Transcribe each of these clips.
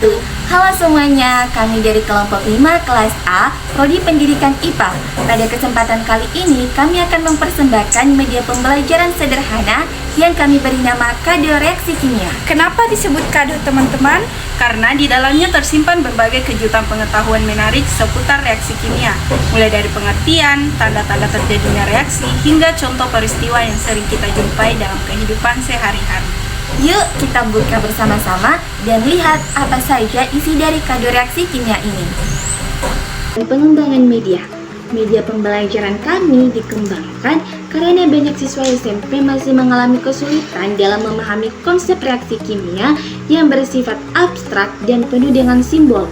wabarakatuh. Halo semuanya, kami dari kelompok 5 kelas A, Prodi Pendidikan IPA. Pada kesempatan kali ini, kami akan mempersembahkan media pembelajaran sederhana yang kami beri nama Kado Reaksi Kimia. Kenapa disebut kado, teman-teman? Karena di dalamnya tersimpan berbagai kejutan pengetahuan menarik seputar reaksi kimia, mulai dari pengertian, tanda-tanda terjadinya reaksi, hingga contoh peristiwa yang sering kita jumpai dalam kehidupan sehari-hari. Yuk kita buka bersama-sama dan lihat apa saja isi dari kado reaksi kimia ini. Pengembangan media. Media pembelajaran kami dikembangkan karena banyak siswa SMP masih mengalami kesulitan dalam memahami konsep reaksi kimia yang bersifat abstrak dan penuh dengan simbol.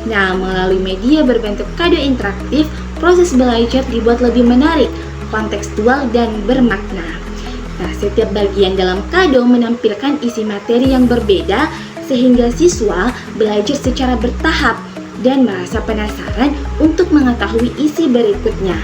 Nah, melalui media berbentuk kado interaktif, proses belajar dibuat lebih menarik, kontekstual, dan bermakna. Nah, setiap bagian dalam kado menampilkan isi materi yang berbeda sehingga siswa belajar secara bertahap dan merasa penasaran untuk mengetahui isi berikutnya.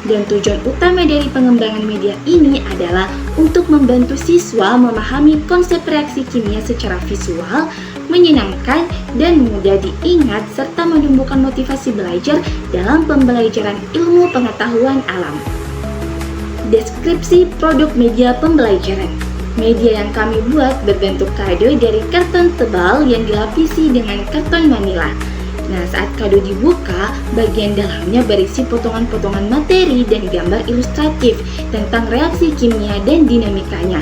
Dan tujuan utama dari pengembangan media ini adalah untuk membantu siswa memahami konsep reaksi kimia secara visual, menyenangkan, dan mudah diingat serta menumbuhkan motivasi belajar dalam pembelajaran ilmu pengetahuan alam. Deskripsi produk media pembelajaran. Media yang kami buat berbentuk kado dari karton tebal yang dilapisi dengan karton manila. Nah, saat kado dibuka, bagian dalamnya berisi potongan-potongan materi dan gambar ilustratif tentang reaksi kimia dan dinamikanya.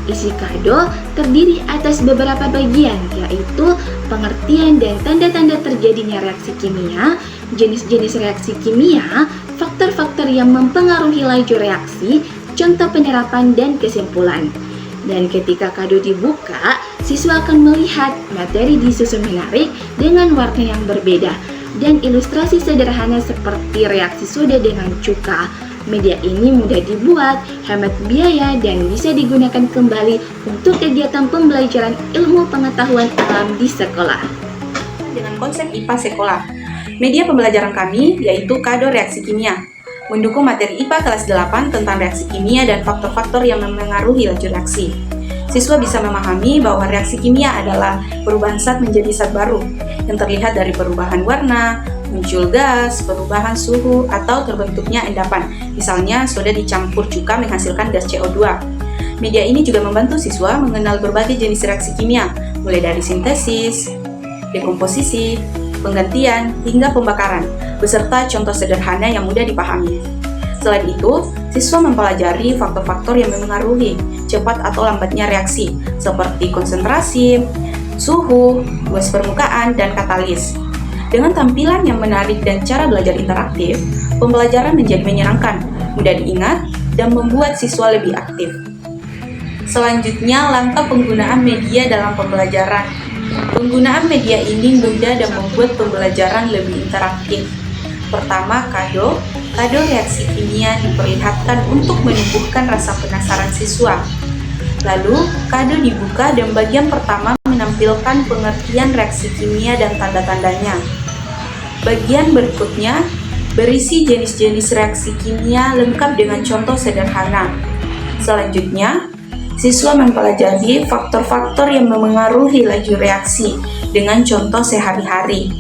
Isi kado terdiri atas beberapa bagian, yaitu pengertian dan tanda-tanda terjadinya reaksi kimia, jenis-jenis reaksi kimia, faktor-faktor yang mempengaruhi laju reaksi, contoh penerapan dan kesimpulan. Dan ketika kado dibuka, siswa akan melihat materi disusun menarik dengan warna yang berbeda dan ilustrasi sederhana seperti reaksi soda dengan cuka. Media ini mudah dibuat, hemat biaya, dan bisa digunakan kembali untuk kegiatan pembelajaran ilmu pengetahuan alam di sekolah. Dengan konsep IPA Sekolah, media pembelajaran kami yaitu kado reaksi kimia, mendukung materi IPA kelas 8 tentang reaksi kimia dan faktor-faktor yang memengaruhi laju reaksi. Siswa bisa memahami bahwa reaksi kimia adalah perubahan zat menjadi zat baru yang terlihat dari perubahan warna, muncul gas, perubahan suhu, atau terbentuknya endapan. Misalnya, soda dicampur cuka menghasilkan gas CO2. Media ini juga membantu siswa mengenal berbagai jenis reaksi kimia, mulai dari sintesis, dekomposisi, penggantian, hingga pembakaran, beserta contoh sederhana yang mudah dipahami. Selain itu, siswa mempelajari faktor-faktor yang memengaruhi cepat atau lambatnya reaksi, seperti konsentrasi, suhu, gas permukaan, dan katalis. Dengan tampilan yang menarik dan cara belajar interaktif, pembelajaran menjadi menyenangkan, mudah diingat, dan membuat siswa lebih aktif. Selanjutnya, langkah penggunaan media dalam pembelajaran. Penggunaan media ini mudah dan membuat pembelajaran lebih interaktif. Pertama, kado reaksi kimia diperlihatkan untuk menumbuhkan rasa penasaran siswa. Lalu, kado dibuka dan bagian pertama menampilkan pengertian reaksi kimia dan tanda-tandanya. Bagian berikutnya berisi jenis-jenis reaksi kimia lengkap dengan contoh sederhana. Selanjutnya, siswa mempelajari faktor-faktor yang memengaruhi laju reaksi dengan contoh sehari-hari.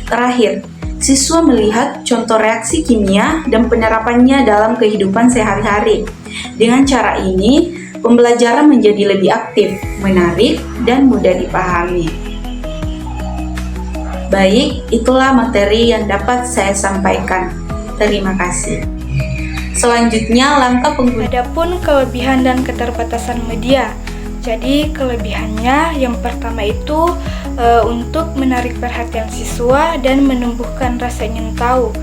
Terakhir, siswa melihat contoh reaksi kimia dan penerapannya dalam kehidupan sehari-hari. Dengan cara ini, pembelajaran menjadi lebih aktif, menarik, dan mudah dipahami. Baik, itulah materi yang dapat saya sampaikan. Terima kasih. Selanjutnya, langkah penggunaan. Adapun kelebihan dan keterbatasan media. Jadi kelebihannya yang pertama itu untuk menarik perhatian siswa dan menumbuhkan rasa ingin tahu.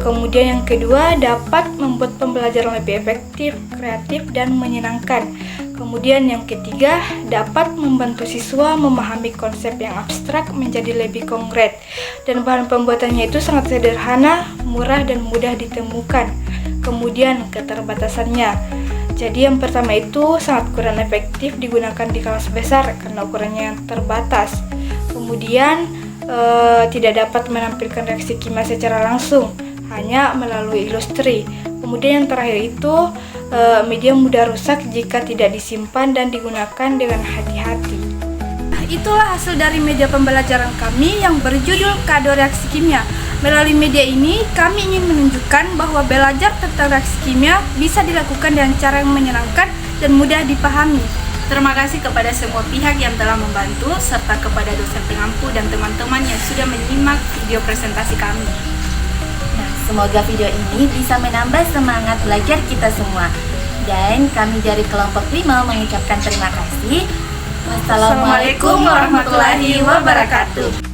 Kemudian yang kedua dapat membuat pembelajaran lebih efektif, kreatif, dan menyenangkan. Kemudian yang ketiga dapat membantu siswa memahami konsep yang abstrak menjadi lebih konkret. Dan bahan pembuatannya itu sangat sederhana, murah, dan mudah ditemukan. Kemudian keterbatasannya. Jadi yang pertama itu sangat kurang efektif digunakan di kelas besar karena ukurannya terbatas. Kemudian tidak dapat menampilkan reaksi kimia secara langsung, hanya melalui ilustri. Kemudian yang terakhir itu media mudah rusak jika tidak disimpan dan digunakan dengan hati-hati. itulah hasil dari media pembelajaran kami yang berjudul Kado Reaksi Kimia. Melalui media ini, kami ingin menunjukkan bahwa belajar tentang reaksi kimia bisa dilakukan dengan cara yang menyenangkan dan mudah dipahami. Terima kasih kepada semua pihak yang telah membantu, serta kepada dosen pengampu dan teman-teman yang sudah menyimak video presentasi kami. Nah, semoga video ini bisa menambah semangat belajar kita semua. Dan kami dari kelompok 5 mengucapkan terima kasih. Wassalamualaikum warahmatullahi wabarakatuh.